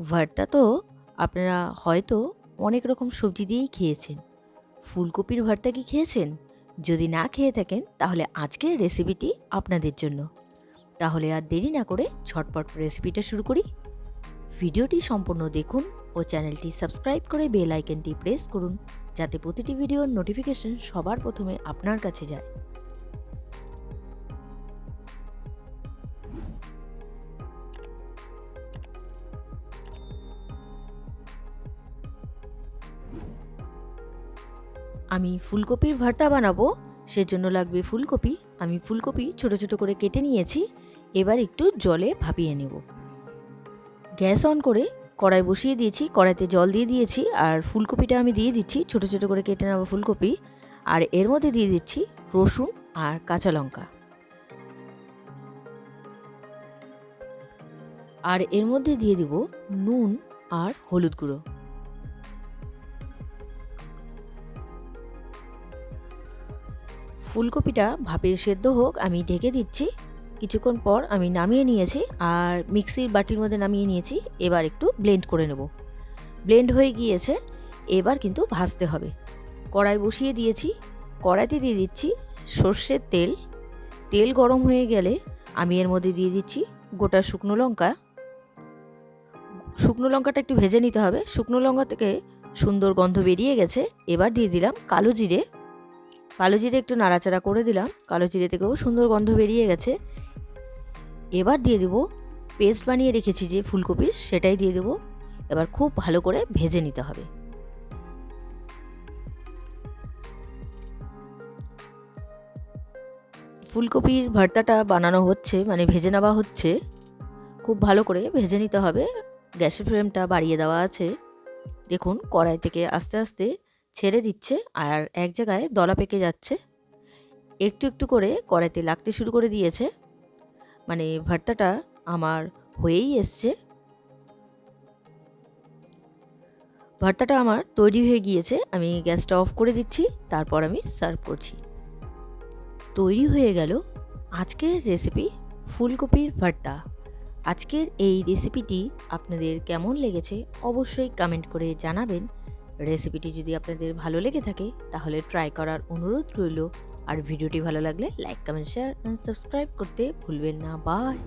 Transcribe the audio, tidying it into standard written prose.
ভর্তা তো আপনারা হয়তো অনেক রকম সবজি দিয়েই খেয়েছেন। ফুলকপির ভর্তা কি খেয়েছেন? যদি না খেয়ে থাকেন তাহলে আজকের রেসিপিটি আপনাদের জন্য। তাহলে আর দেরি না করে ঝটপট রেসিপিটা শুরু করি। ভিডিওটি সম্পূর্ণ দেখুন ও চ্যানেলটি সাবস্ক্রাইব করে বেল আইকনটি প্রেস করুন, যাতে প্রতিটি ভিডিওর নোটিফিকেশন সবার প্রথমে আপনার কাছে যায়। আমি ফুলকপির ভর্তা বানাবো, সেজন্য লাগবে ফুলকপি। আমি ফুলকপি ছোট ছোট করে কেটে নিয়েছি। এবার একটু জলে ভাপিয়ে নেব। গ্যাস অন করে কড়াই বসিয়ে দিয়েছি, কড়াইতে জল দিয়ে দিয়েছি আর ফুলকপিটা আমি দিয়ে দিচ্ছি, ছোট ছোট করে কেটে নেওয়া ফুলকপি। আর এর মধ্যে দিয়ে দিচ্ছি রসুন আর কাঁচা লঙ্কা। আর এর মধ্যে দিয়ে দিব নুন আর হলুদ গুঁড়ো। ফুলকপিটা ভাপে সেদ্ধ হোক, আমি ঢেকে দিচ্ছি। কিছুক্ষণ পর আমি নামিয়ে নিয়েছি আর মিক্সির বাটির মধ্যে নামিয়ে নিয়েছি। এবার একটু ব্লেন্ড করে নেব। ব্লেন্ড হয়ে গিয়েছে, এবার কিন্তু ভাজতে হবে। কড়াই বসিয়ে দিয়েছি, কড়াইতে দিয়ে দিচ্ছি সর্ষের তেল। তেল গরম হয়ে গেলে আমি এর মধ্যে দিয়ে দিচ্ছি গোটা শুকনো লঙ্কা। শুকনো লঙ্কাটা একটু ভেজে নিতে হবে। শুকনো লঙ্কা থেকে সুন্দর গন্ধ বেরিয়ে গেছে। এবার দিয়ে দিলাম কালো জিরে। কালো জিরে একটু নাড়াচাড়া করে দিলাম। কালো জিরে থেকেও সুন্দর গন্ধ বেরিয়ে গেছে। এবার দিয়ে দেব পেস্ট বানিয়ে রেখেছি যে ফুলকপির, সেটাই দিয়ে দেব। এবার খুব ভালো করে ভেজে নিতে হবে। ফুলকপির ভর্তাটা বানানো হচ্ছে, মানে ভেজে নেওয়া হচ্ছে। খুব ভালো করে ভেজে নিতে হবে। গ্যাসের ফ্লেমটা বাড়িয়ে দেওয়া আছে। দেখুন কড়াই থেকে আস্তে আস্তে ছেড়ে দিচ্ছে আর এক জায়গায় দলা পেকে যাচ্ছে। একটু একটু করে কড়াইতে লাগতে শুরু করে দিয়েছে। মানে ভর্তাটা আমার হয়েই এসছে। ভর্তাটা আমার তৈরি হয়ে গিয়েছে। আমি গ্যাসটা অফ করে দিচ্ছি, তারপর আমি সার্ভ করছি। তৈরি হয়ে গেল আজকের রেসিপি ফুলকপির ভর্তা। আজকের এই রেসিপিটি আপনাদের কেমন লেগেছে অবশ্যই কমেন্ট করে জানাবেন। রেসিপিটি যদি আপনাদের ভালো লেগে থাকে তাহলে ট্রাই করার অনুরোধ রইল। আর ভিডিওটি ভালো লাগলে like, comment, share and subscribe করতে ভুলবেন না। বাই।